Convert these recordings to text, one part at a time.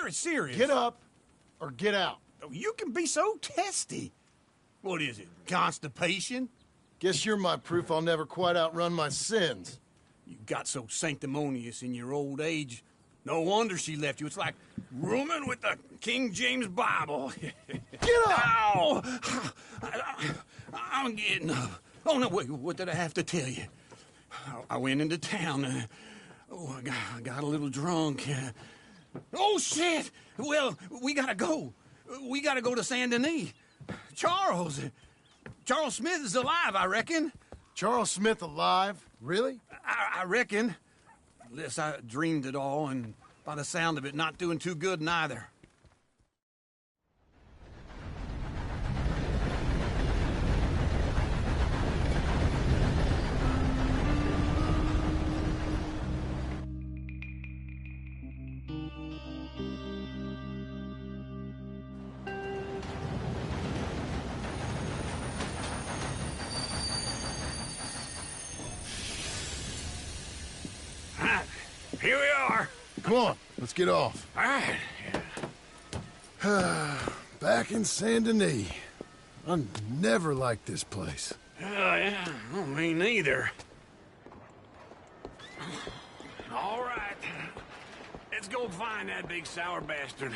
very serious. Get up or get out. Oh, you can be so testy. What is it, constipation? Guess you're my proof I'll never quite outrun my sins. You got so sanctimonious in your old age. No wonder she left you. It's like rooming with the King James Bible. Get up! Ow! I'm getting up. Oh, no, wait, what did I have to tell you? I went into town. I got a little drunk. Oh, shit! Well, we gotta go. We gotta go to Saint Denis. Charles Smith is alive, I reckon. Charles Smith alive? Really? I reckon. Unless I dreamed it all, and by the sound of it, not doing too good neither. Here we are. Come on, let's get off. All right. Back in Saint Denis. I never liked this place. Yeah, well, me neither. All right. Let's go find that big sour bastard.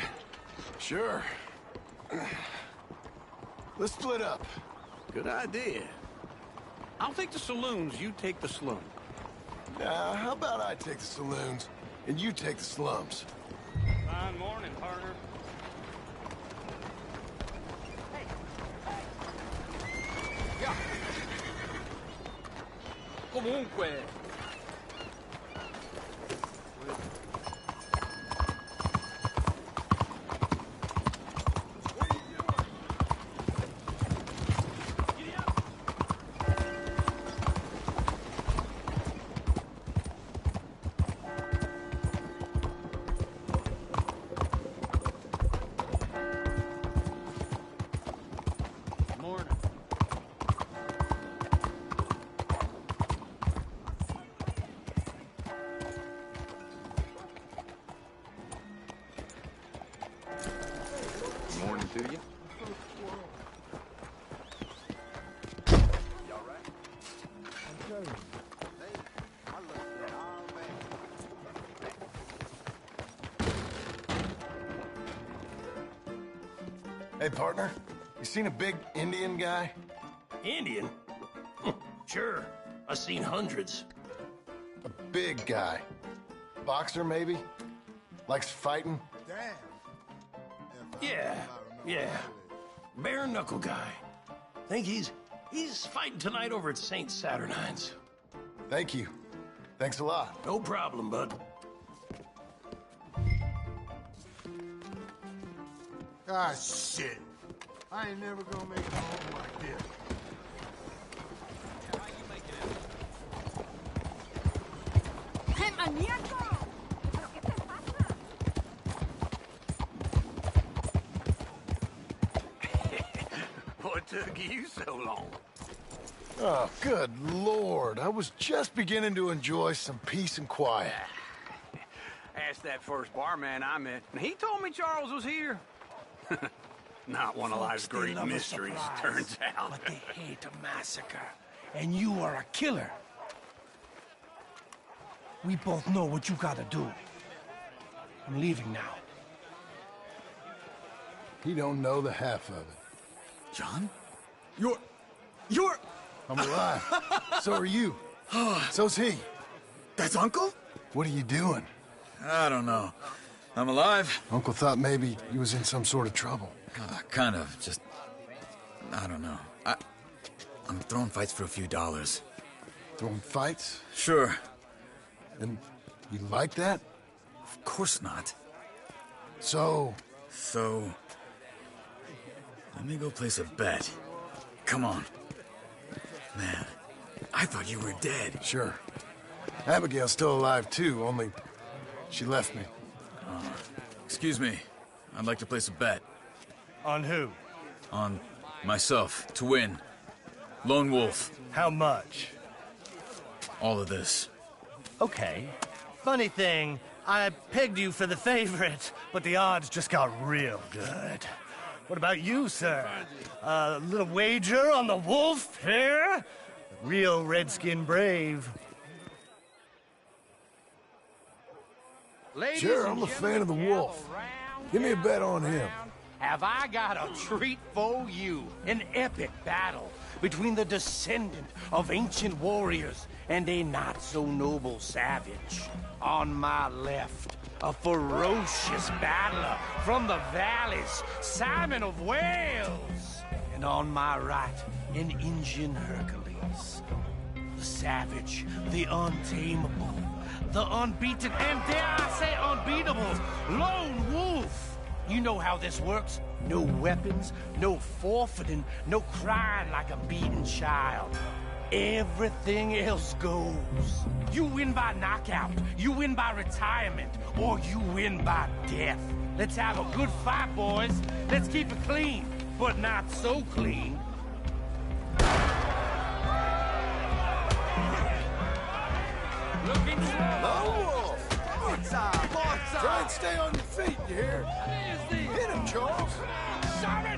Sure. Let's split up. Good idea. I'll take the saloons, you take the slum. How about I take the saloons and you take the slums? Fine morning, partner. Comunque. Morning to you. Y'all right? Hey, partner. You seen a big Indian guy? Indian? Sure. I've seen hundreds. A big guy. Boxer, maybe? Likes fighting? Yeah. Bare knuckle guy. Think he's fighting tonight over at St. Saturnine's. Thank you. Thanks a lot. No problem, bud. Ah, shit. I ain't never gonna make it home like this. ¡Qué maníaco! ¿Pero qué te pasa? What took you so long? Oh, good Lord. I was just beginning to enjoy some peace and quiet. Asked that first barman I met, and he told me Charles was here. Not one of life's Folks, they great love a mysteries, surprise, turns out. But they hate a massacre. And you are a killer. We both know what you gotta do. I'm leaving now. He don't know the half of it. John? You're... I'm alive. So are you. So's he. That's Uncle? What are you doing? I don't know. I'm alive. Uncle thought maybe he was in some sort of trouble. Kind of. Just... I don't know. I'm throwing fights for a few dollars. Throwing fights? Sure. And you like that? Of course not. So... So... Let me go place a bet. Come on. Man, I thought you were dead. Sure. Abigail's still alive, too, only she left me. Excuse me. I'd like to place a bet. On who? On myself, to win. Lone Wolf. How much? All of this. Okay. Funny thing, I pegged you for the favorite, but the odds just got real good. What about you, sir? A little wager on the wolf here? Real redskin brave. Sure, I'm a fan of the wolf. Give me a bet on him. Have I got a treat for you? An epic battle between the descendant of ancient warriors and a not-so-noble savage. On my left, a ferocious battler from the valleys, Simon of Wales. And on my right, an Indian Hercules. The savage, the untamable, the unbeaten, and dare I say unbeatable, Lone Wolf. You know how this works. No weapons, no forfeiting, no crying like a beaten child. Everything else goes. You win by knockout, you win by retirement, or you win by death. Let's have a good fight, boys. Let's keep it clean, but not so clean. Looking slow. Lone Wolf! Try and stay on your feet, you hear? Hit him, Charles!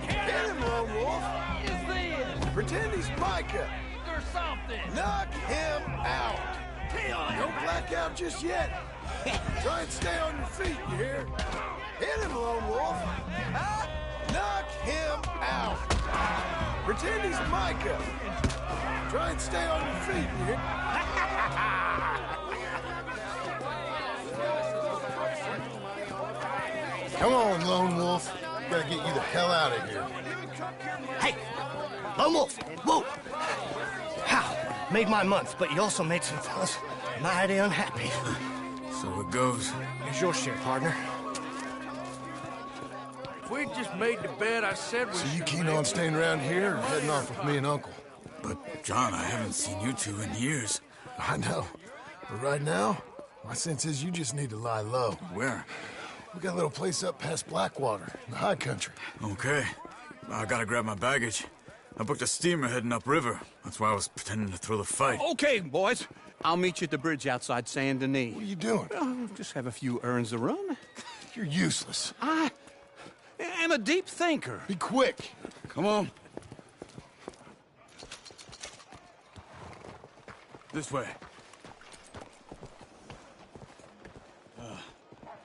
Hit him, Lone Wolf! Pretend he's Micah! Or something! Knock him out! Don't black out just yet! Try and stay on your feet, you hear? Hit him, Lone Wolf! Knock him out! Pretend he's Micah! Try and stay on your feet, you hear? Come on, Lone Wolf. Gotta get you the hell out of here. Hey! Lone Wolf! Whoa! How? Made my month, but you also made some fellas mighty unhappy. So it goes. Here's your share, partner. If we just made the bed I said we So you should keen make, on staying around here or heading off with me and Uncle? But, John, I haven't seen you two in years. I know. But right now, my sense is you just need to lie low. Where? We got a little place up past Blackwater, in the high country. Okay. I gotta grab my baggage. I booked a steamer heading upriver. That's why I was pretending to throw the fight. Okay, boys. I'll meet you at the bridge outside Saint Denis. What are you doing? Oh, just have a few errands to run. You're useless. I am a deep thinker. Be quick. Come on. This way.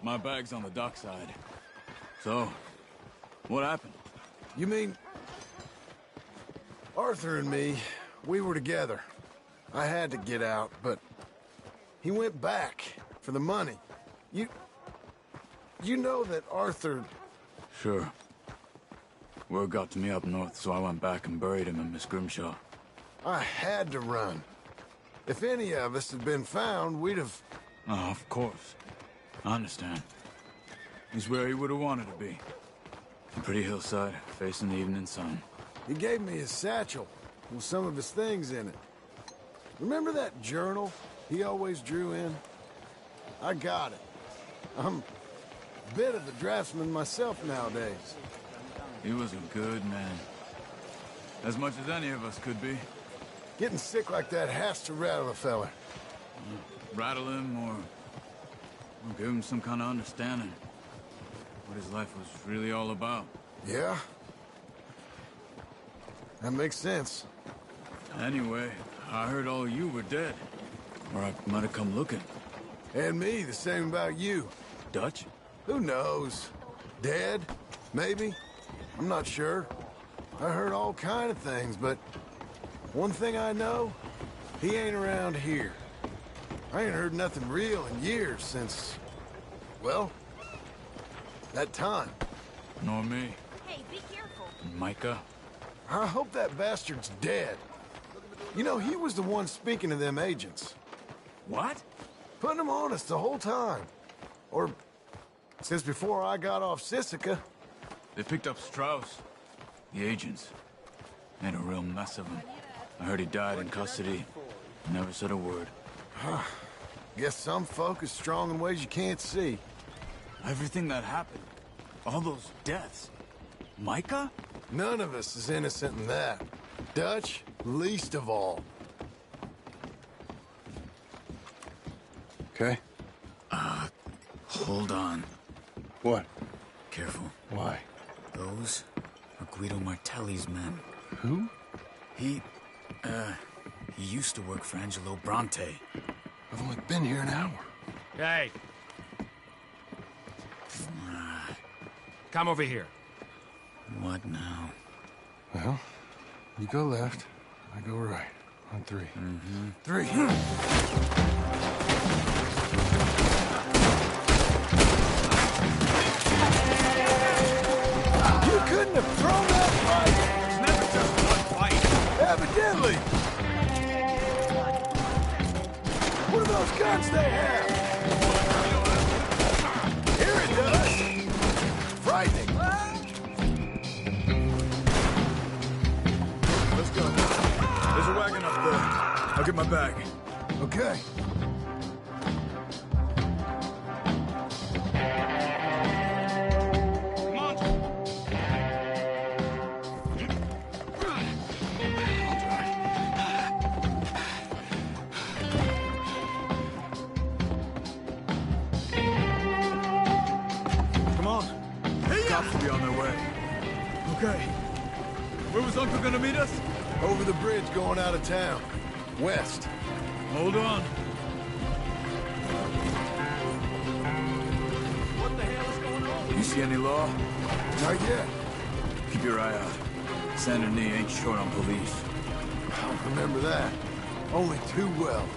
My bag's on the dockside. So, what happened? You mean... Arthur and me, we were together. I had to get out, but... He went back for the money. You know that Arthur... Sure. Word got to me up north, so I went back and buried him in Miss Grimshaw. I had to run. If any of us had been found, we'd have... Oh, of course. I understand. He's where he would have wanted to be. A pretty hillside, facing the evening sun. He gave me his satchel with some of his things in it. Remember that journal he always drew in? I got it. I'm a bit of a draftsman myself nowadays. He was a good man. As much as any of us could be. Getting sick like that has to rattle a fella. Rattle him or give him some kind of understanding. What his life was really all about. Yeah? That makes sense. Anyway, I heard all you were dead. Or I might have come looking. And me, the same about you. Dutch? Who knows? Dead? Maybe? I'm not sure. I heard all kind of things, but one thing I know, he ain't around here. I ain't heard nothing real in years since, well, that time. Nor me. Hey, be careful. Micah? I hope that bastard's dead. You know, he was the one speaking to them agents. What? Putting them on us the whole time. Or since before I got off Sisika. They picked up Strauss. The agents. Made a real mess of him. I heard he died in custody. Never said a word. Guess some folk is strong in ways you can't see. Everything that happened. All those deaths. Micah? None of us is innocent in that. Dutch, least of all. Okay. Hold on. What? Careful. Why? Those are Guido Martelli's men. Who? He used to work for Angelo Bronte. I've only been here an hour. Hey. Come over here. What now? Well, you go left, I go right. On three. Mm-hmm. 3. You couldn't have thrown that fight! It's never just one fight. Evidently! What are those guns they have? Here it does! Frightening! Let's go. There's a wagon up there. I'll get my bag. Okay. Come on. Come on. Cops will be on their way. Okay. Where was Uncle gonna meet us? Over the bridge going out of town. West. Hold on. What the hell is going on? You see any law? Not yet. Keep your eye out. Saint Denis ain't short on police. I'll remember that. Only too well.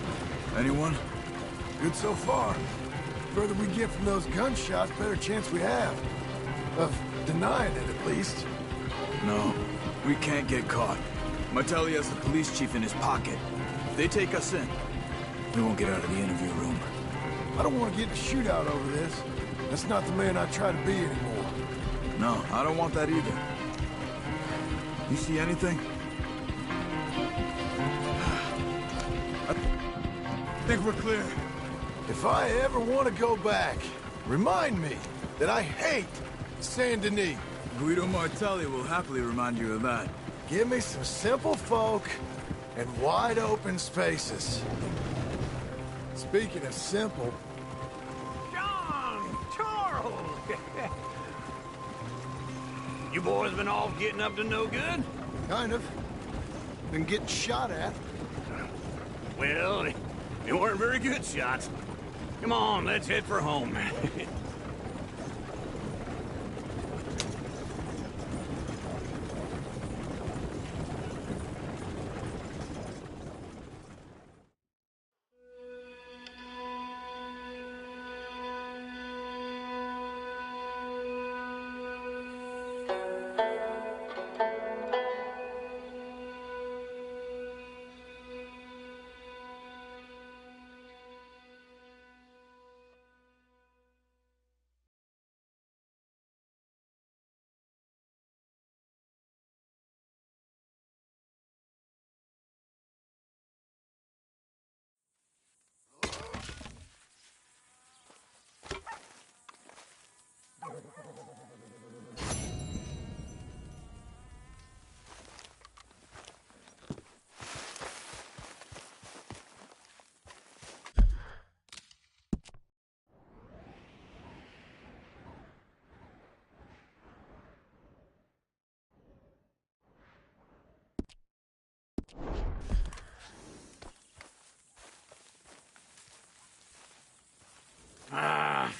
Anyone? Good so far. Further we get from those gunshots, better chance we have. Of denying it, at least. No. We can't get caught. Martelli has the police chief in his pocket. If they take us in, we won't get out of the interview room. I don't want to get in a shootout over this. That's not the man I try to be anymore. No, I don't want that either. You see anything? I think we're clear. If I ever want to go back, remind me that I hate Saint Denis. Guido Martelli will happily remind you of that. Give me some simple folk and wide open spaces. Speaking of simple, John! Charles! You boys been off getting up to no good? kind of. Been getting shot at. Well, they weren't very good shots. Come on, let's head for home.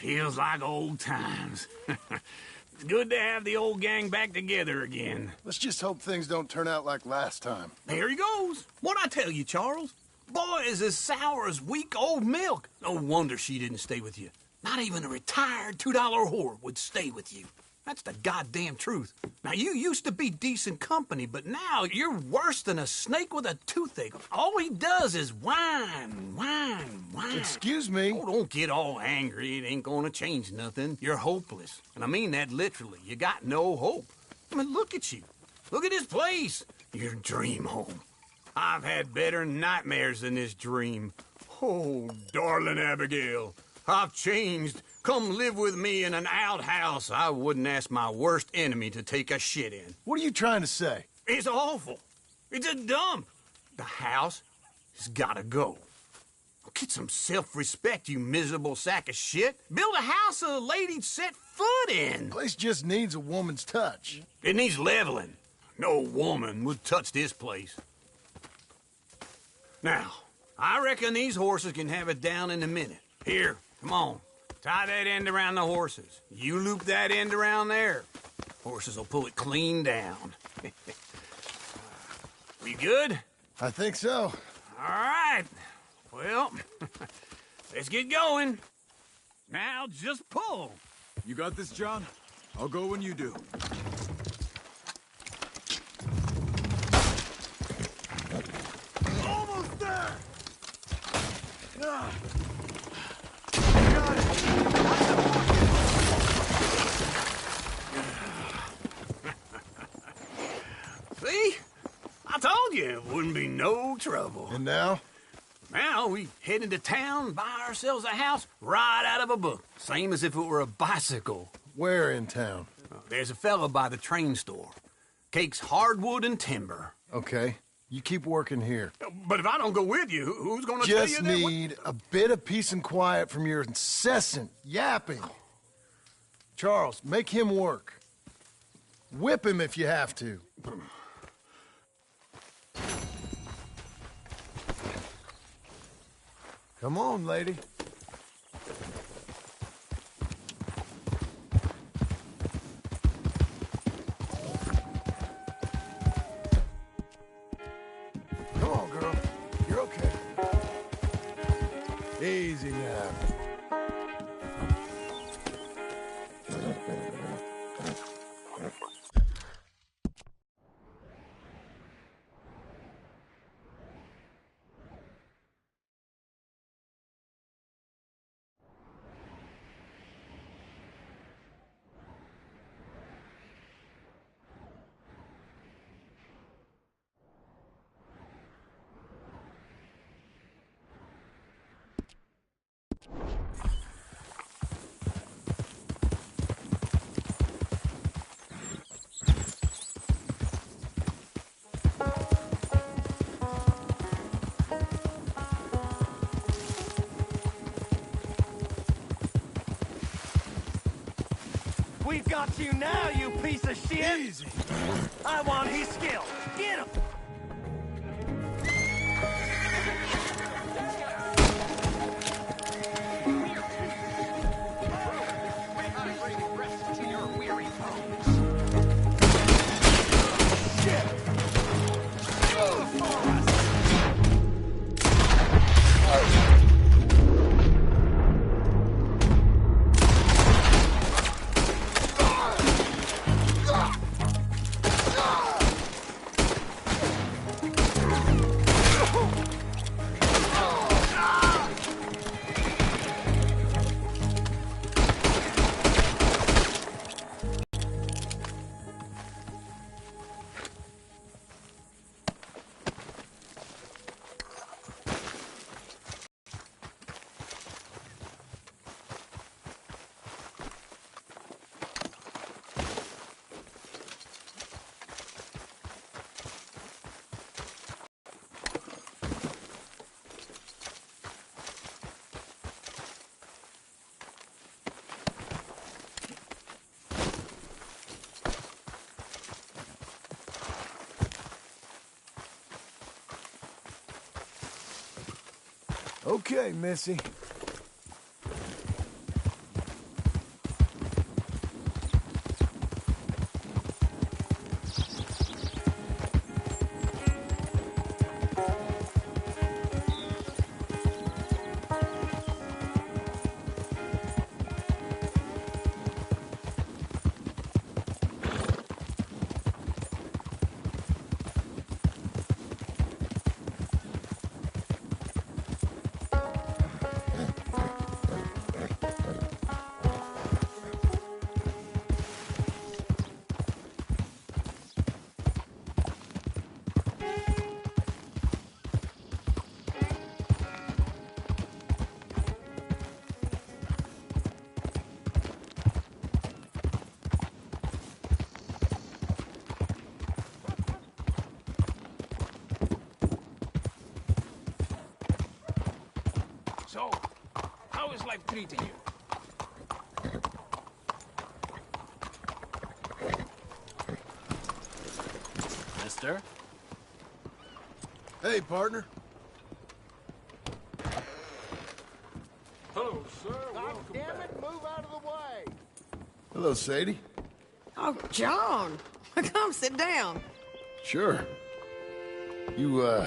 Feels like old times. It's good to have the old gang back together again. Let's just hope things don't turn out like last time. There he goes. What'd I tell you, Charles? Boy is as sour as weak old milk. No wonder she didn't stay with you. Not even a retired $2 whore would stay with you. That's the goddamn truth. Now, you used to be decent company, but now you're worse than a snake with a toothache. All he does is whine, whine, whine. Excuse me? Oh, don't get all angry. It ain't gonna change nothing. You're hopeless. And I mean that literally. You got no hope. I mean, look at you. Look at this place. Your dream home. I've had better nightmares than this dream. Oh, darling Abigail, I've changed. Come live with me in an outhouse I wouldn't ask my worst enemy to take a shit in. What are you trying to say? It's awful. It's a dump. The house has gotta go. Get some self-respect, you miserable sack of shit. Build a house a lady'd set foot in. Place just needs a woman's touch. It needs leveling. No woman would touch this place. Now, I reckon these horses can have it down in a minute. Here, come on. Tie that end around the horses. You loop that end around there. Horses will pull it clean down. We good? I think so. All right. Well, let's get going. Now, just pull. You got this, John? I'll go when you do. Almost there! See? I told you it wouldn't be no trouble. And now? Now we head into town, buy ourselves a house right out of a book. Same as if it were a bicycle. Where in town? There's a fella by the train store. Cakes hardwood and timber. Okay. You keep working here. But if I don't go with you, who's gonna tell you Just that? need a bit of peace and quiet from your incessant yapping. Charles, make him work. Whip him if you have to. Come on, lady. Come on, girl. You're okay. Easy now. We've got you now, you piece of shit! Easy. I want his skill! Get him! Okay, Missy. I'm treating you. Mister? Hey, partner. Hello, sir. God damn it, move out of the way. Hello, Sadie. Oh, John. Come sit down. Sure. You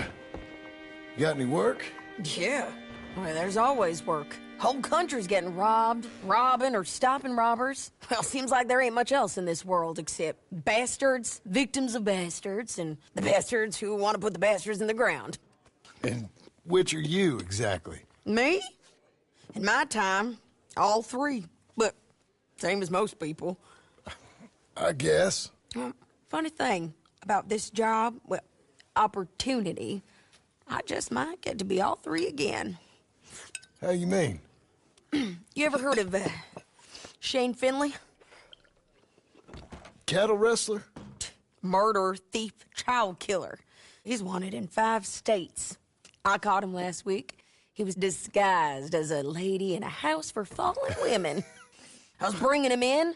got any work? Yeah. Well, there's always work. Whole country's getting robbed, robbing, or stopping robbers. Well, seems like there ain't much else in this world except bastards, victims of bastards, and the bastards who want to put the bastards in the ground. And which are you, exactly? Me? In my time, all three. But same as most people. I guess. Funny thing about this job, well, opportunity, I just might get to be all three again. How you mean? You ever heard of Shane Finley? Cattle wrestler? Murderer, thief, child killer. He's wanted in 5 states. I caught him last week. He was disguised as a lady in a house for fallen women. I was bringing him in,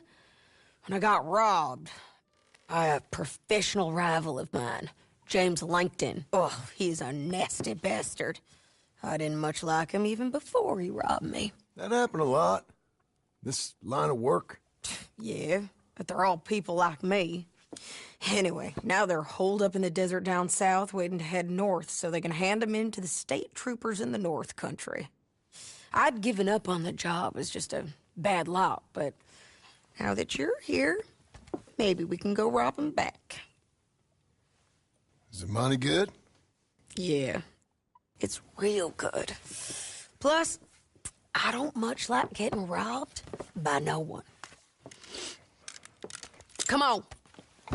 and I got robbed by a professional rival of mine, James Langton. Oh, he's a nasty bastard. I didn't much like him even before he robbed me. That happened a lot. This line of work. Yeah, but they're all people like me. Anyway, now they're holed up in the desert down south, waiting to head north so they can hand them in to the state troopers in the north country. I'd given up on the job as just a bad lot, but now that you're here, maybe we can go rob them back. Is the money good? Yeah, it's real good. Plus, I don't much like getting robbed by no one. Come on.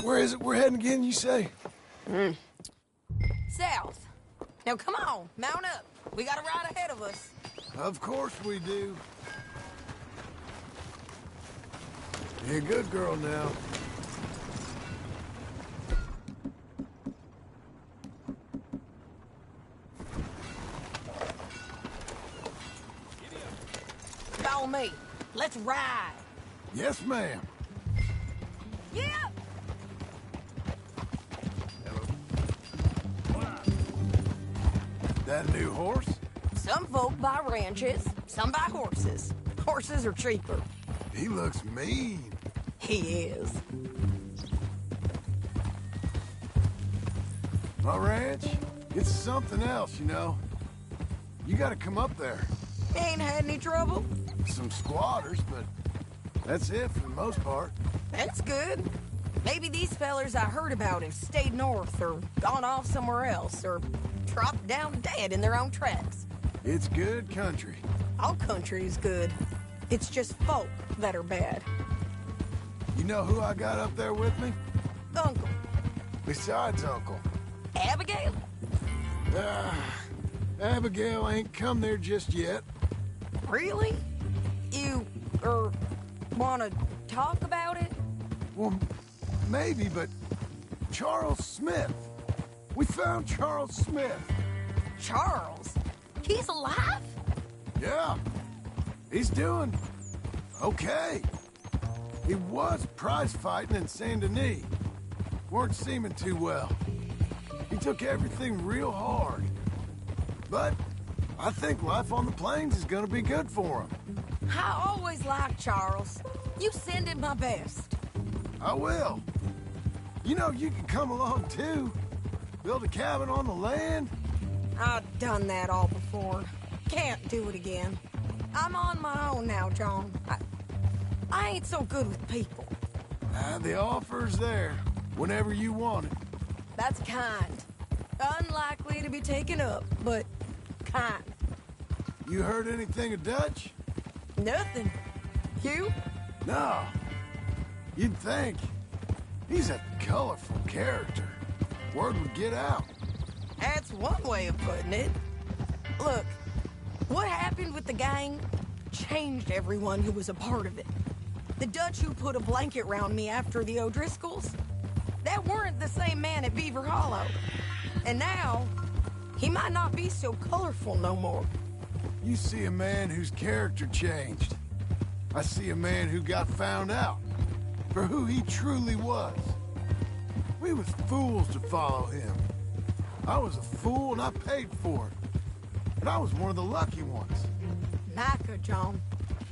Where is it we're heading again, you say? South. Now come on, mount up. We got a ride ahead of us. Of course we do. You're a good girl now. Follow me. Let's ride. Yes, ma'am. Yeah. That new horse? Some folk buy ranches, some buy horses. Horses are cheaper. He looks mean. He is. My ranch, it's something else, you know. You gotta come up there. Ain't had any trouble? Some squatters, but that's it for the most part. That's good. Maybe these fellers I heard about have stayed north or gone off somewhere else or dropped down dead in their own tracks. It's good country. All country is good. It's just folk that are bad. You know who I got up there with me? Uncle. Besides Uncle. Abigail? Abigail ain't come there just yet. Really? You, wanna talk about it? Well, maybe, but Charles Smith. We found Charles Smith. Charles? He's alive? Yeah. He's doing okay. He was prize fighting in Saint Denis. Weren't seeming too well. He took everything real hard. But I think life on the plains is gonna be good for him. I always liked Charles. You send him my best. I will. You know, you can come along too. Build a cabin on the land. I've done that all before. Can't do it again. I'm on my own now, John. I ain't so good with people. The offer's there whenever you want it. That's kind. Unlikely to be taken up, but kind. You heard anything of Dutch? Nothing. You? No. You'd think. He's a colorful character. Word would get out. That's one way of putting it. Look, what happened with the gang changed everyone who was a part of it. The Dutch who put a blanket round me after the O'Driscolls, that weren't the same man at Beaver Hollow. And now, he might not be so colorful no more. You see a man whose character changed. I see a man who got found out for who he truly was. We was fools to follow him. I was a fool and I paid for it. But I was one of the lucky ones. Micah, John.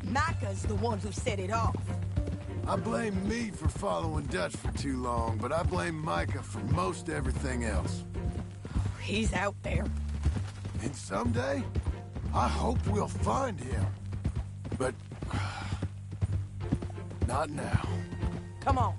Micah's the one who set it off. I blame me for following Dutch for too long, but I blame Micah for most everything else. He's out there. And someday, I hope we'll find him. But... not now. Come on.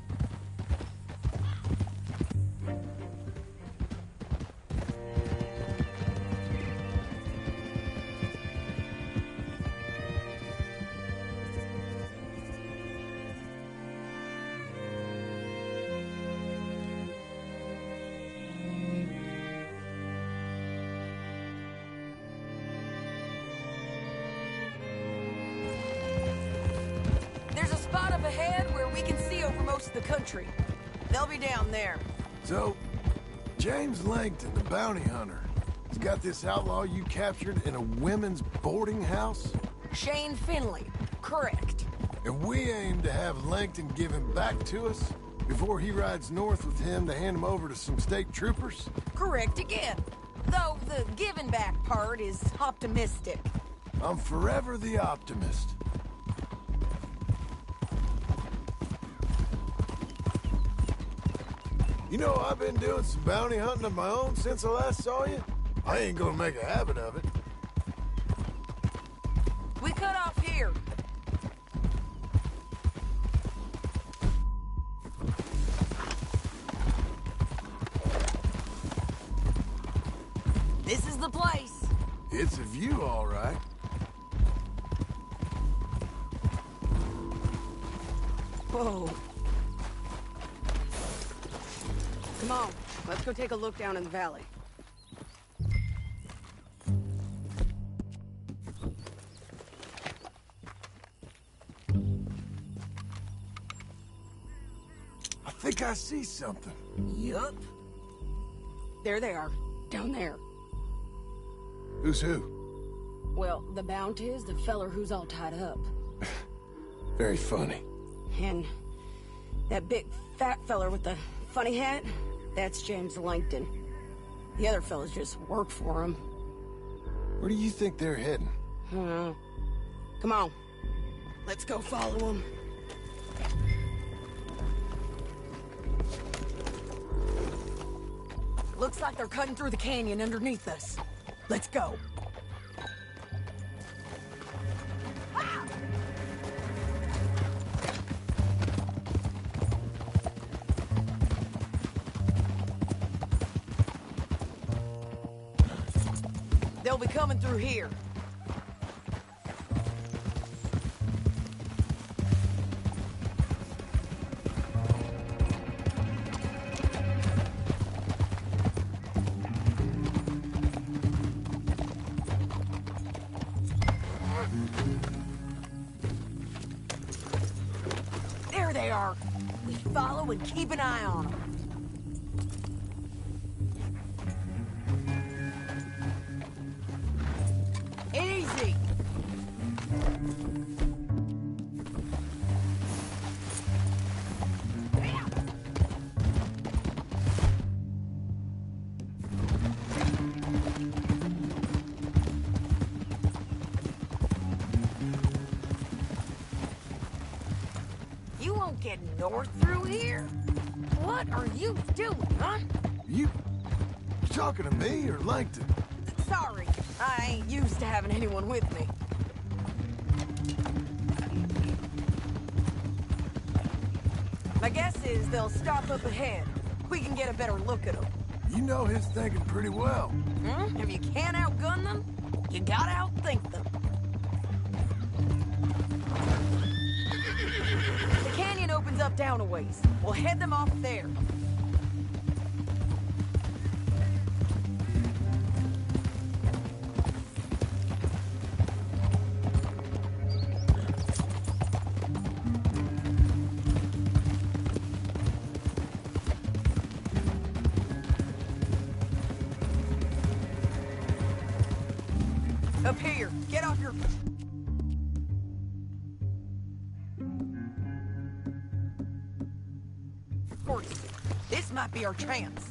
There's a spot up ahead where we can see over most of the country. They'll be down there. So, James Langton, the bounty hunter, has got this outlaw you captured in a women's boarding house? Shane Finley. Correct. And we aim to have Langton give him back to us before he rides north with him to hand him over to some state troopers? Correct again. Though the giving back part is optimistic. I'm forever the optimist. You know, I've been doing some bounty hunting of my own since I last saw you. I ain't gonna make a habit of it. We cut off here. This is the place. It's a view, all right. Whoa. Come on, let's go take a look down in the valley. I think I see something. Yup. There they are, down there. Who's who? Well, the bounty is the feller who's all tied up. Very funny. And that big fat feller with the funny hat, that's James Langton. The other fellas just work for him. Where do you think they're heading? I don't know. Come on. Let's go follow them. Looks like they're cutting through the canyon underneath us. Let's go. They'll be coming through here. There they are. We follow and keep an eye on them. Easy. You won't get north through here? What are you doing, huh? You talking to me or Langton? Sorry, I ain't used to having anyone with me. My guess is they'll stop up ahead. We can get a better look at them. You know his thinking pretty well. If you can't outgun them, you gotta outthink them. The canyon opens up down a ways. We'll head them off there. Up here. Get off your... horse. This might be our chance.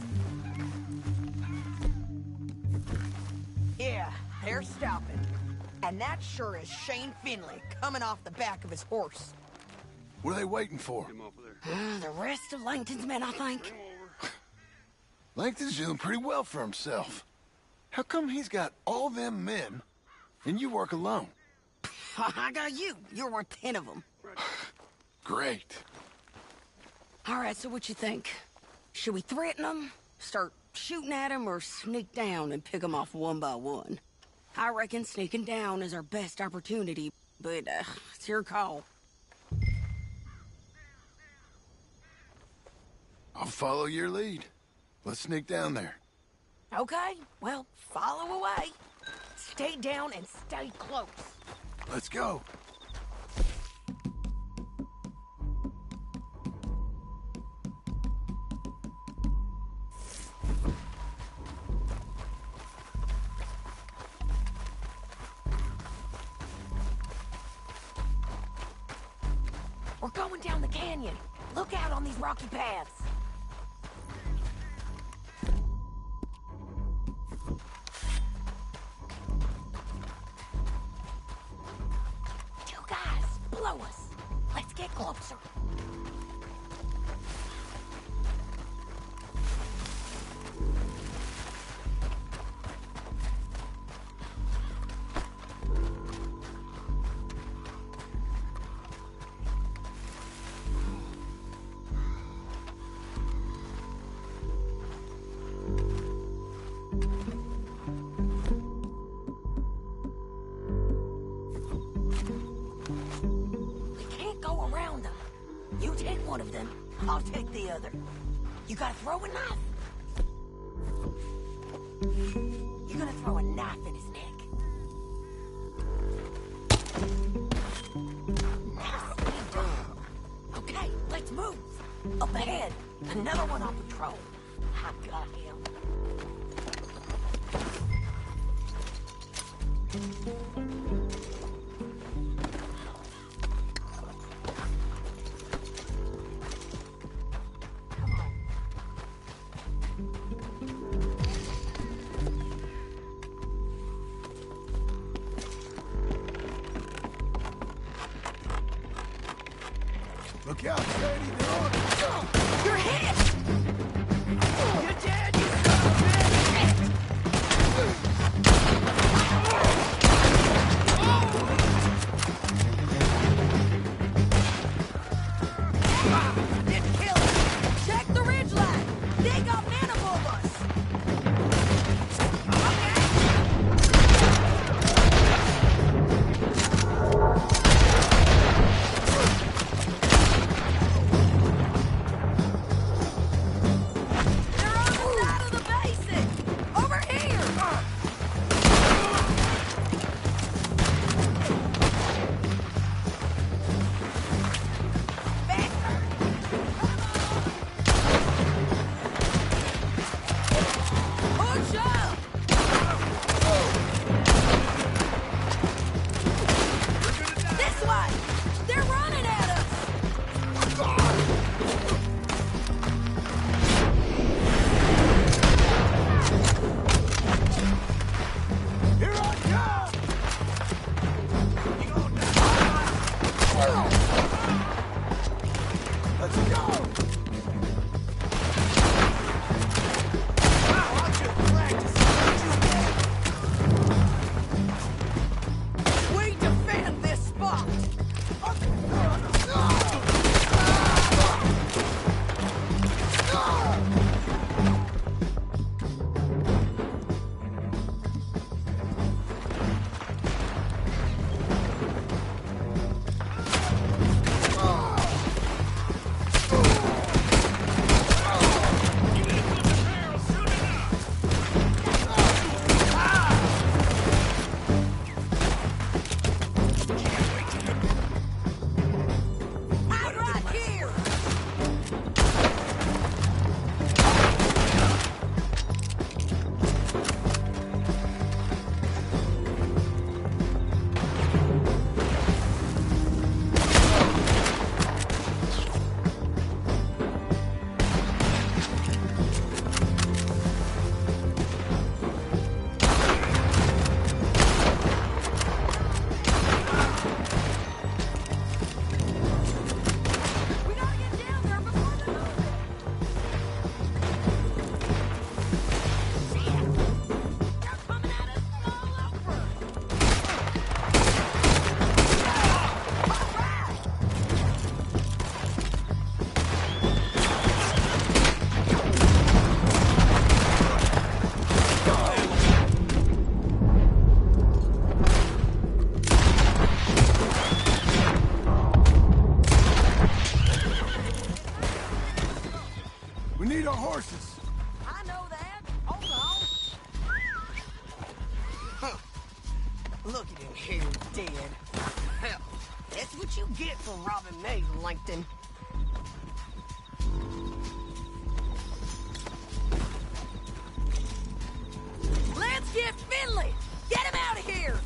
Yeah, they're stopping. And that sure is Shane Finley coming off the back of his horse. What are they waiting for? The rest of Langton's men, I think. Langton's doing pretty well for himself. How come he's got all them men, and you work alone? I got you. You're worth 10 of them. Great. All right, so what you think? Should we threaten them, start shooting at them, or sneak down and pick them off one by one? I reckon sneaking down is our best opportunity, but it's your call. I'll follow your lead. Let's sneak down there. Okay, well, follow away. Stay down and stay close. Let's go. We're going down the canyon. Look out on these rocky paths. Two guys, blow us. Let's get closer. You take one of them, I'll take the other. You gotta throw a knife. You're gonna throw a knife in his neck. Nicely done. Okay, let's move. Up ahead, another one on patrol. I got him. Look out, Sadie, they're on us. You're hit! You're dead, you son of a bitch! Didn't kill him. Check the ridgeline. They got men above us. We need our horses. I know that. Hold on. Huh. Look at him here, dead. Hell, that's what you get for robbing me, Langton. Let's get Finley! Get him out of here!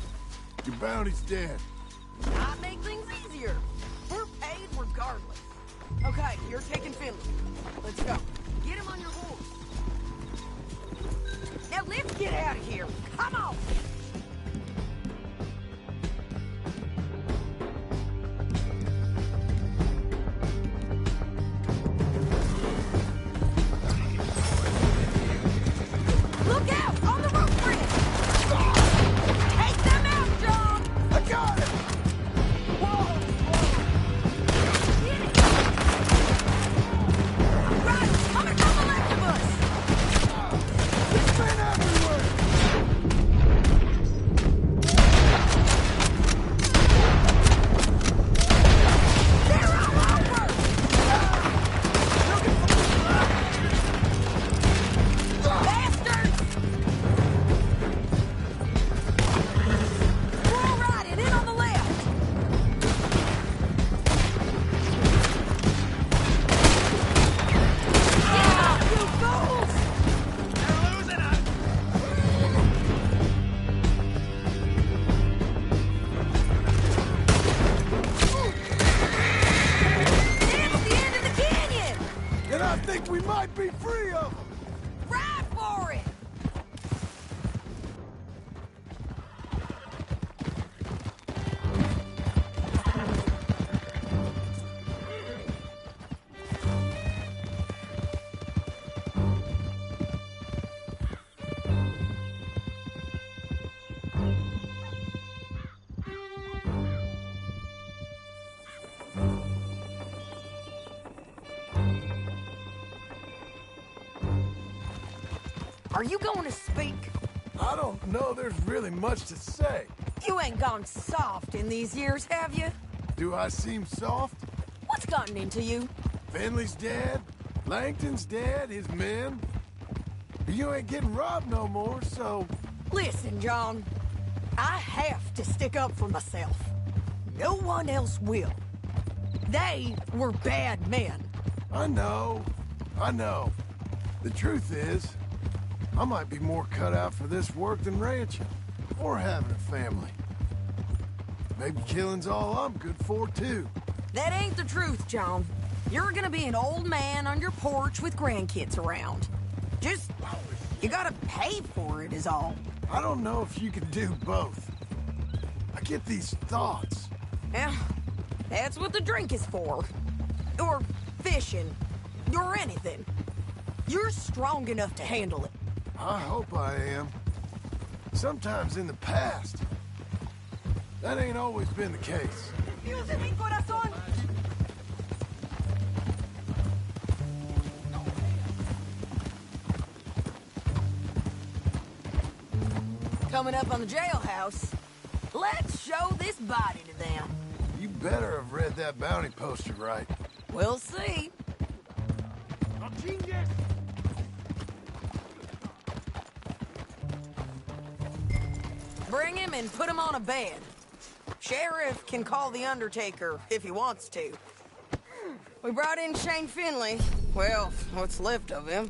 Your bounty's dead. I make things easier. We're paid regardless. Okay, you're taking Finley. Let's go. Get him on your horse. Now let's get out of here. Come on! Look out! On the roof bridge! Take them out, John! I got it! Whoa! Get it! Right, coming from the left of us! It's been everywhere! They're all over! Bastards! We're all right, and in on the left! Get up, you fools! They're losing us! It's the end of the canyon! And I think we might be free of them! Ride for it! Are you going to speak? I don't know there's really much to say. You ain't gone soft in these years, have you? Do I seem soft? What's gotten into you? Finley's dead. Langton's dead, his men. You ain't getting robbed no more, so... Listen, John. I have to stick up for myself. No one else will. They were bad men. I know. The truth is, I might be more cut out for this work than ranching, or having a family. Maybe killing's all I'm good for, too. That ain't the truth, John. You're gonna be an old man on your porch with grandkids around. Just, you gotta pay for it is all. I don't know if you can do both. I get these thoughts. Yeah, that's what the drink is for. Or fishing. Or anything. You're strong enough to handle it. I hope I am. Sometimes in the past, that ain't always been the case. Excuse me, corazón. Coming up on the jailhouse. Let's show this body to them. You better have read that bounty poster right. We'll see. Bring him and put him on a bed. Sheriff can call the Undertaker if he wants to. We brought in Shane Finley. Well, what's left of him.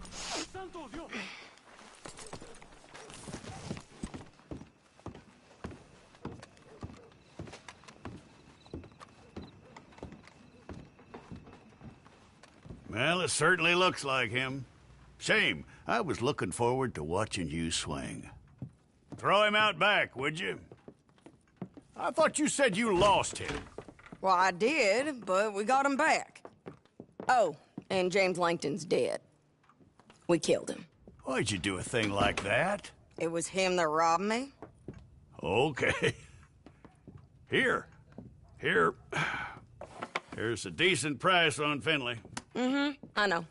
Well, it certainly looks like him. Shame. I was looking forward to watching you swing. Throw him out back, would you? I thought you said you lost him. Well, I did, but we got him back. Oh, and James Langton's dead. We killed him. Why'd you do a thing like that? It was him that robbed me. Okay. Here. Here's a decent price on Finley. I know.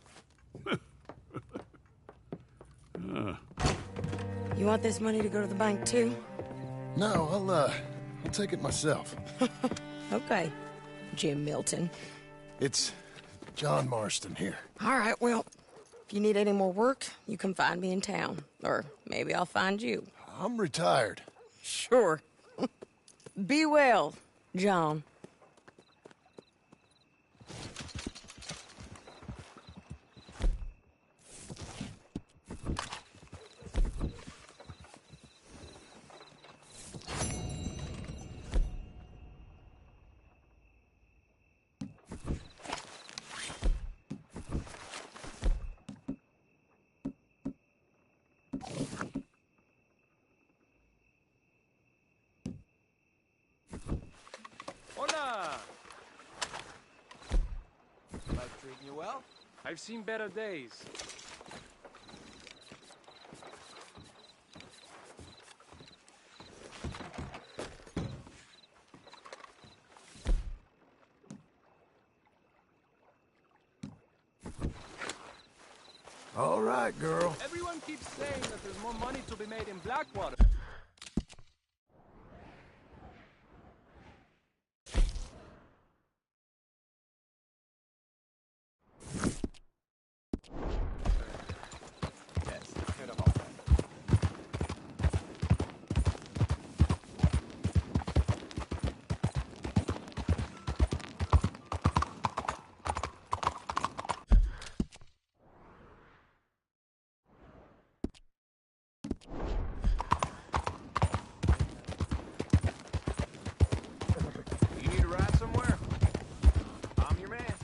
You want this money to go to the bank, too? No, I'll take it myself. Okay, Jim Milton. It's John Marston here. All right, well, If you need any more work, you can find me in town. Or maybe I'll find you. I'm retired. Sure. Be well, John. Hola! Life treating you well? I've seen better days. All right, girl. Everyone keeps saying that there's more money to be made in Blackwater. You need a ride somewhere? I'm your man.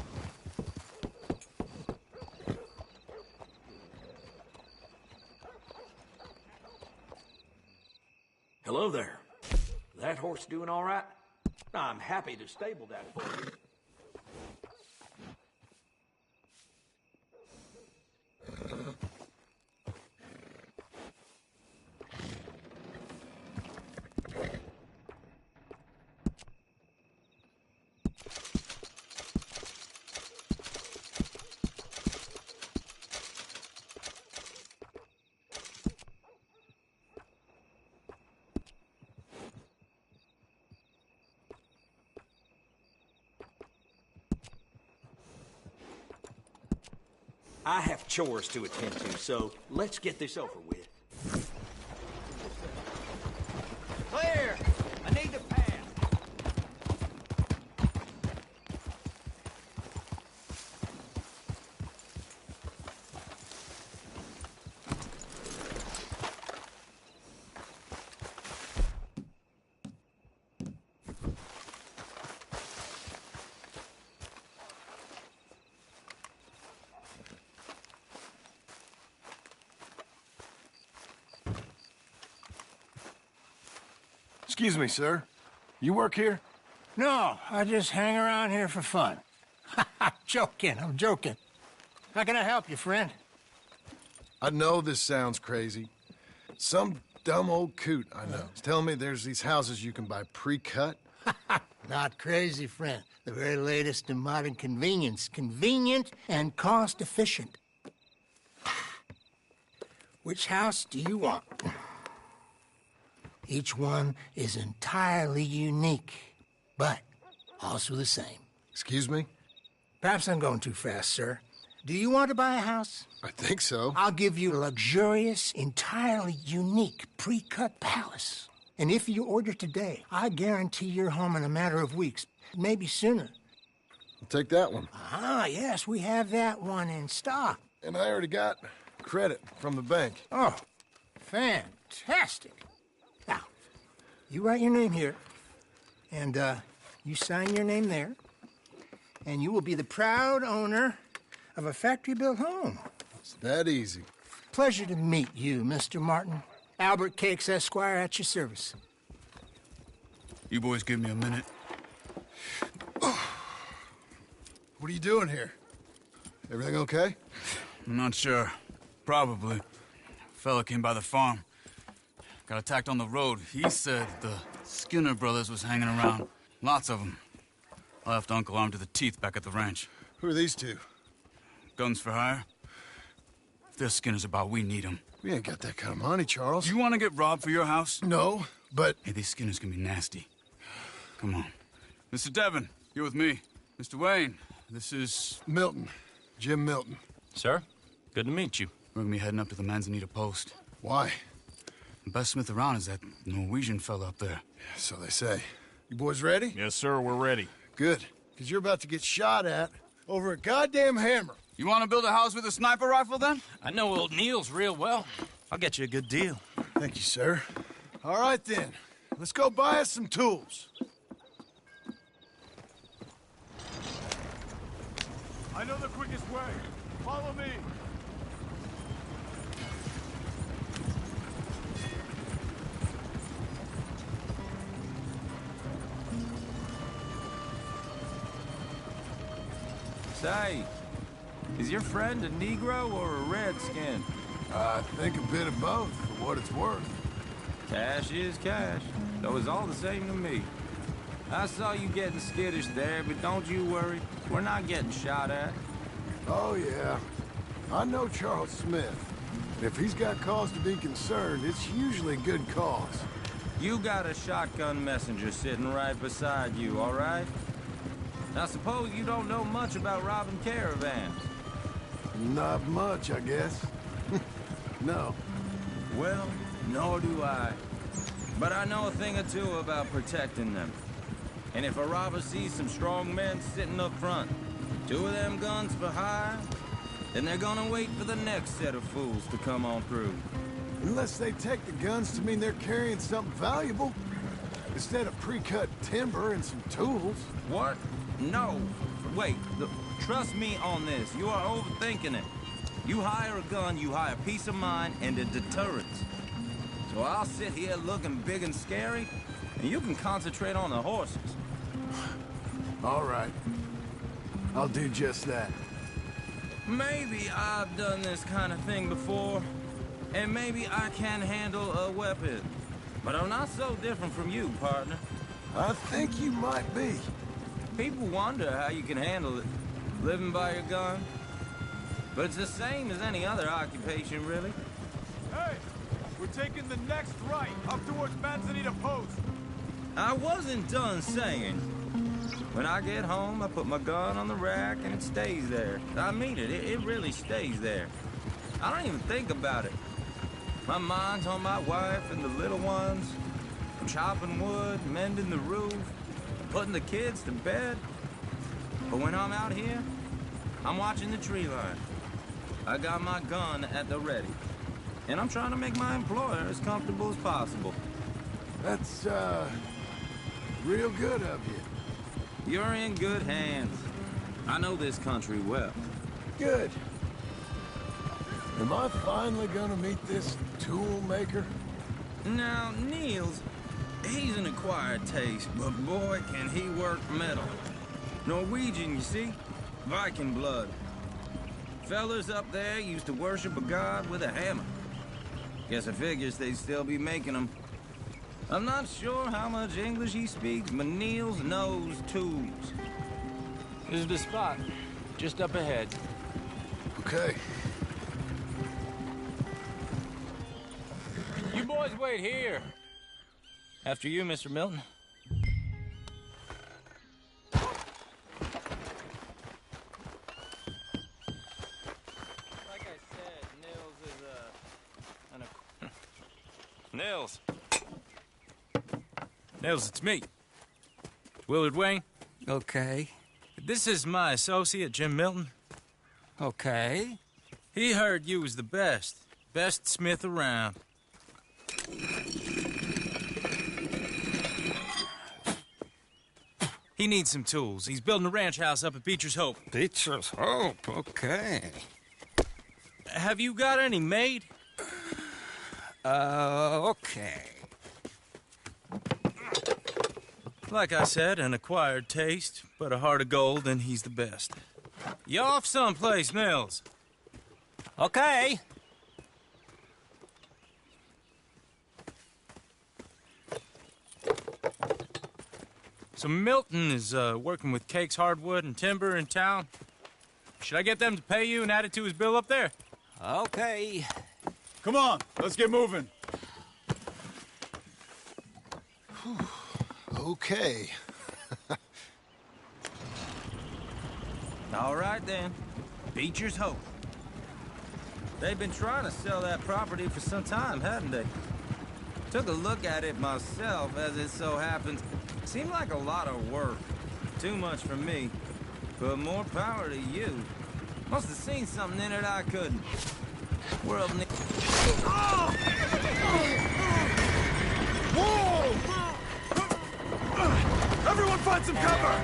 Hello there. That horse doing all right? I'm happy to stable that for you. I have chores to attend to, so let's get this over with. Clear! I need to pass. Excuse me, sir. You work here? No, I just hang around here for fun. I'm joking. How can I help you, friend? I know this sounds crazy. Some dumb old coot I know is telling me there's these houses you can buy pre-cut. Not crazy, friend. The very latest in modern convenience. Convenient and cost-efficient. Which house do you want? Each one is entirely unique, but also the same. Excuse me? Perhaps I'm going too fast, sir. Do you want to buy a house? I think so. I'll give you a luxurious, entirely unique pre-cut palace. And if you order today, I guarantee you're home in a matter of weeks, maybe sooner. I'll take that one. Ah, yes, we have that one in stock. And I already got credit from the bank. Oh, fantastic. Now, you write your name here, and you sign your name there, and you will be the proud owner of a factory-built home. It's that easy. Pleasure to meet you, Mr. Martin. Albert Cakes, Esquire, at your service. You boys give me a minute. What are you doing here? Everything okay? I'm not sure. Probably. Fella came by the farm. Got attacked on the road. He said the Skinner brothers was hanging around. Lots of them. I left Uncle armed to the teeth back at the ranch. Who are these two? Guns for hire? If they're Skinner's about, we need them. We ain't got that kind of money, Charles. You want to get robbed for your house? No, but... Hey, these Skinners can be nasty. Come on. Mr. Devon, you're with me. Mr. Wayne, this is... Milton. Jim Milton. Sir, Good to meet you. We're gonna be heading up to the Manzanita Post. Why? The best smith around is that Norwegian fella up there. So they say. You boys ready? Yes, sir, we're ready. Good. Because you're about to get shot at over a goddamn hammer. You want to build a house with a sniper rifle, then? I know old Niels real well. I'll get you a good deal. Thank you, sir. All right, then. Let's go buy us some tools. I know the quickest way. Follow me. Say, is your friend a Negro or a Redskin? I think a bit of both, for what it's worth. Cash is cash, though it's all the same to me. I saw you getting skittish there, but don't you worry. We're not getting shot at. Oh, yeah. I know Charles Smith. And if he's got cause to be concerned, it's usually a good cause. You got a shotgun messenger sitting right beside you, all right? Now suppose you don't know much about robbing caravans. Not much, I guess. No. Well, nor do I. But I know a thing or two about protecting them. And if a robber sees some strong men sitting up front, 2 of them guns behind, then they're gonna wait for the next set of fools to come on through. Unless they take the guns to mean they're carrying something valuable. Instead of pre-cut timber and some tools. What? No. Wait, look, trust me on this. You are overthinking it. You hire a gun, you hire peace of mind and a deterrence. So I'll sit here looking big and scary, and you can concentrate on the horses. All right. I'll do just that. Maybe I've done this kind of thing before, and maybe I can handle a weapon. But I'm not so different from you, partner. I think you might be. People wonder how you can handle it, living by your gun. But it's the same as any other occupation, really. Hey, we're taking the next right, up towards Manzanita Post. I wasn't done saying. When I get home, I put my gun on the rack and it stays there. I mean it, it really stays there. I don't even think about it. My mind's on my wife and the little ones. I'm chopping wood, mending the roof, putting the kids to bed. But when I'm out here, I'm watching the tree line. I got my gun at the ready. And I'm trying to make my employer as comfortable as possible. That's, real good of you. You're in good hands. I know this country well. Good. Am I finally gonna meet this tool maker? Now, Niels, he's an acquired taste, but boy, can he work metal. Norwegian, you see? Viking blood. Fellas up there used to worship a god with a hammer. Guess I figures they'd still be making them. I'm not sure how much English he speaks, but Niels knows tools. This is the spot, just up ahead. Okay. You boys wait here. After you, Mr. Milton. Like I said, Nils is Nils, it's me. Willard Wayne. Okay. This is my associate, Jim Milton. Okay. He heard you was the best smith around. He needs some tools. He's building a ranch house up at Beecher's Hope. Beecher's Hope, okay. Have you got any made? Okay. Like I said, an acquired taste, but a heart of gold, and he's the best. You off someplace, Nils? Okay. So Milton is working with Cakes Hardwood and Timber in town. Should I get them to pay you and add it to his bill up there? Okay. Come on, let's get moving. Okay. all right then. Beecher's Hope. They've been trying to sell that property for some time, hadn't they? Took a look at it myself, as it so happens. Seemed like a lot of work. Too much for me. But more power to you. Must have seen something in it I couldn't. World need... Whoa! Everyone find some cover!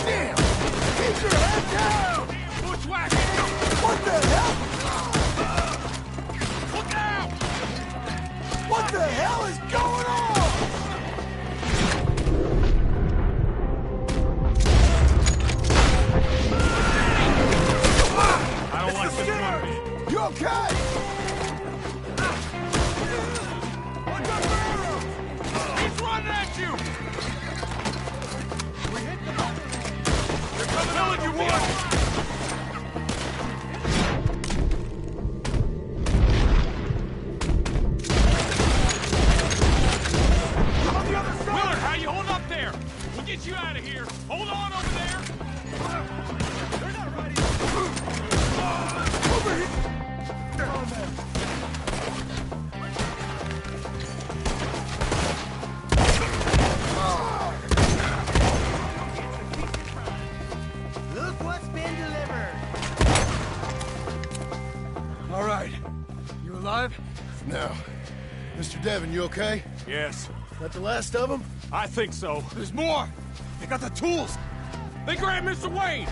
Damn! Keep your head down! Bushwhacking! What the hell? Look out! What the hell is going on? I don't like this one. You okay? He's running at you! We hit them! They're coming on you, boy! On the other side! Willard, how you hold up there? We'll get you out of here. Hold on over there! They're not ready! Over here! They're on there! Look what's been delivered. All right. You alive? No. Mr. Devon, you okay? Yes. That the last of them? I think so. There's more! They got the tools! They grabbed Mr. Wayne!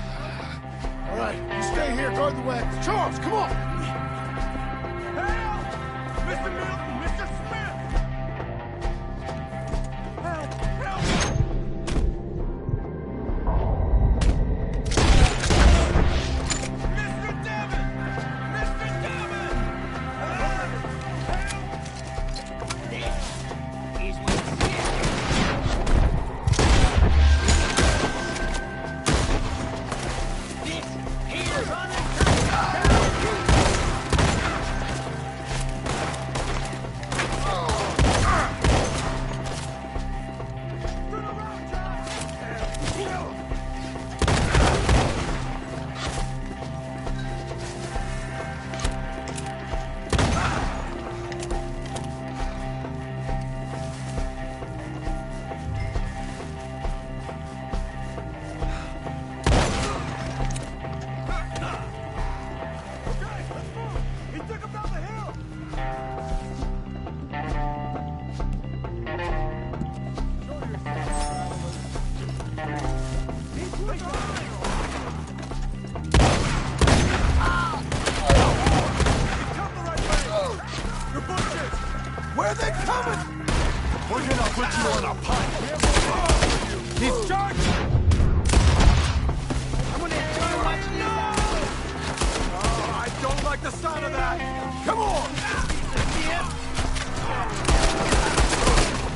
All right, you stay here, guard the wagons. Charles, come on! Help! Mr. Milton! Mr. Smith! Help! Help! Mr. Devon! Mr. Devon! Help! This is what's here. This here's on the He took him down the hill! He's behind! Come the right way! Your bushes! Where are they coming? We're gonna put you on a pike! He's charging! I'm gonna try what you know! Oh, I don't like the sound of that! Come on!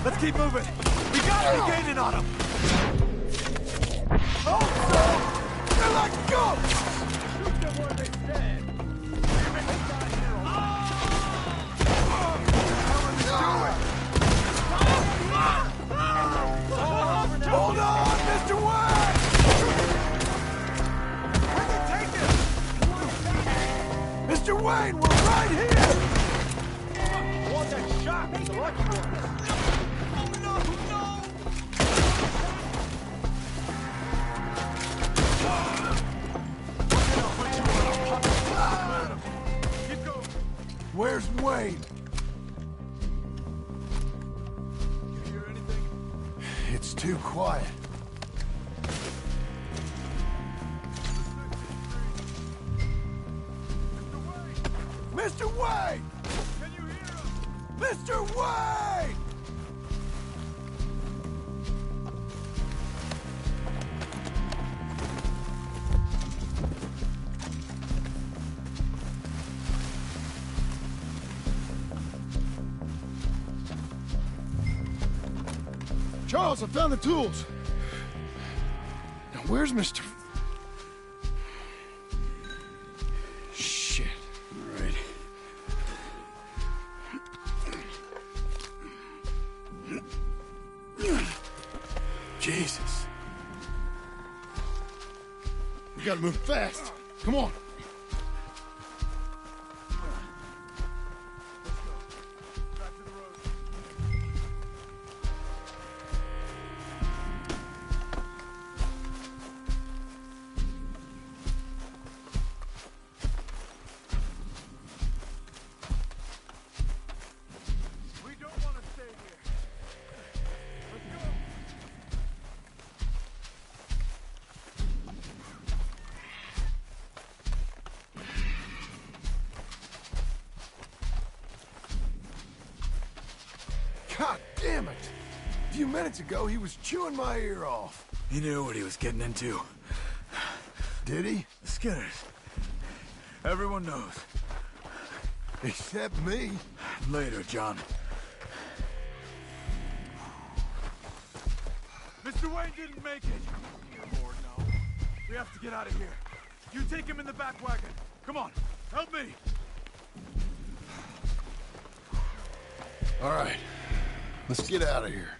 Let's keep moving! We gotta be gaining on them! Oh, so! They're like ghosts! Shoot them where they stand! Hold on, Mr. Wayne! Where'd they take him? Mr. Wayne, we're right here! I want that shot. It's a lucky one. Oh, no, no! Keep going. Where's Wayne? You hear anything? It's too quiet. Mr. Wayne! Can you hear him? Mr. Wayne! Charles, I found the tools. Now, where's Mr. Shit. All right. Jesus. gotta move fast. Come on. God damn it! A few minutes ago, he was chewing my ear off. He knew what he was getting into. Did he? The Skinners. Everyone knows. Except me. Later, John. Mr. Wayne didn't make it. Lord, no. We have to get out of here. You take him in the back wagon. Come on, help me. All right. Let's get out of here.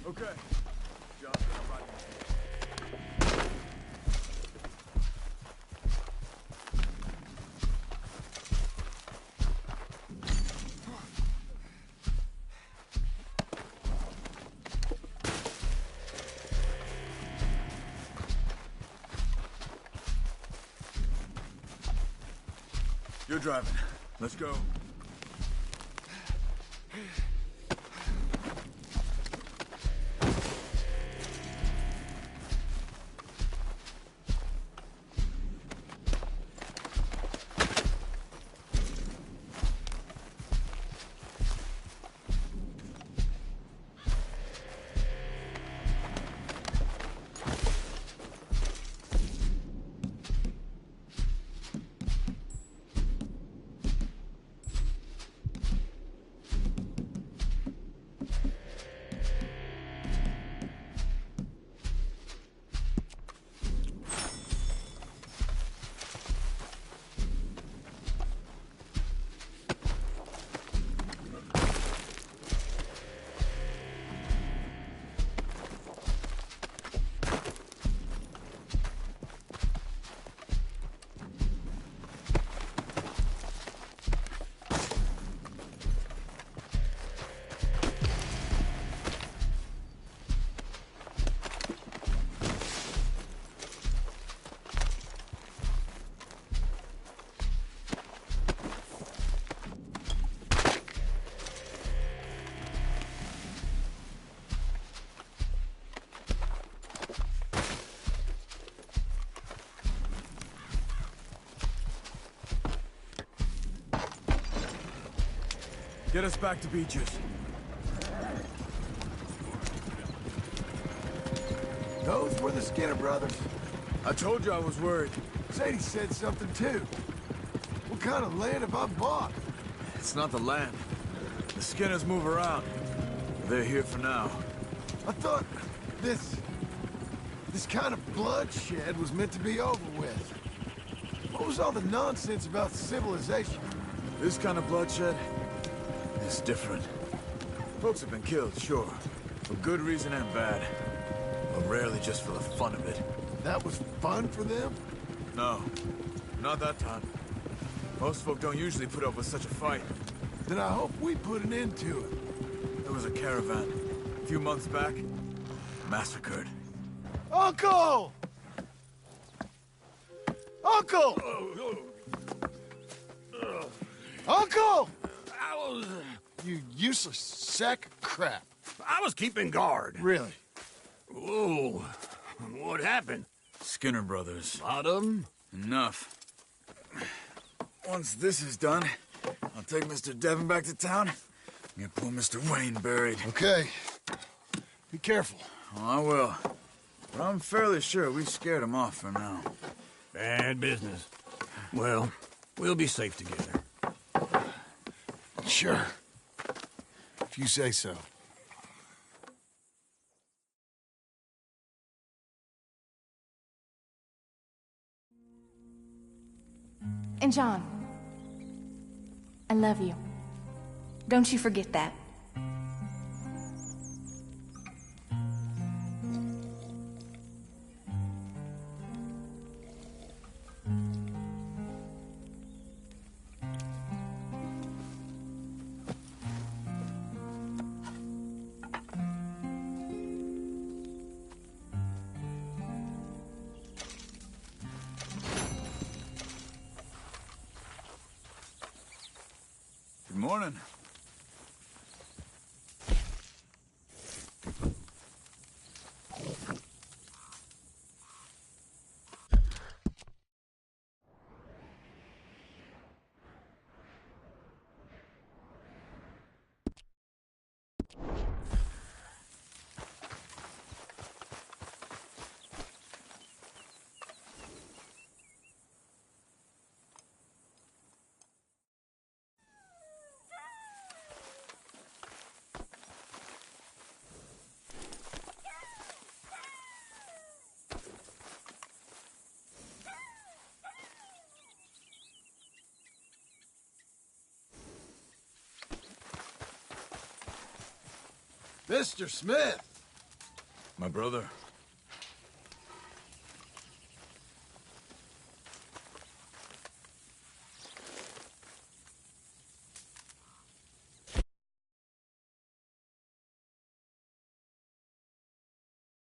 Okay. You're driving. Let's go. Get us back to Beaches. Those were the Skinner brothers. I told you I was worried. Sadie said something too. What kind of land have I bought? It's not the land. The Skinners move around. They're here for now. I thought this kind of bloodshed was meant to be over with. What was all the nonsense about civilization? This kind of bloodshed is different. Folks have been killed, sure. For good reason and bad. But rarely just for the fun of it. That was fun for them? No. Not that time. Most folk don't usually put up with such a fight. Then I hope we put an end to it. There was a caravan. A few months back. Massacred. Uncle! Uncle! Uncle! You useless sack of crap. I was keeping guard. Really? Whoa. What happened? Skinner brothers. Lot of them? Enough. Once this is done, I'll take Mr. Devon back to town and get poor Mr. Wayne buried. Okay. Be careful. Oh, I will. But I'm fairly sure we scared him off for now. Bad business. Well, we'll be safe together. Sure. you say so. And John, I love you. Don't you forget that. Good morning. Mr. Smith! My brother.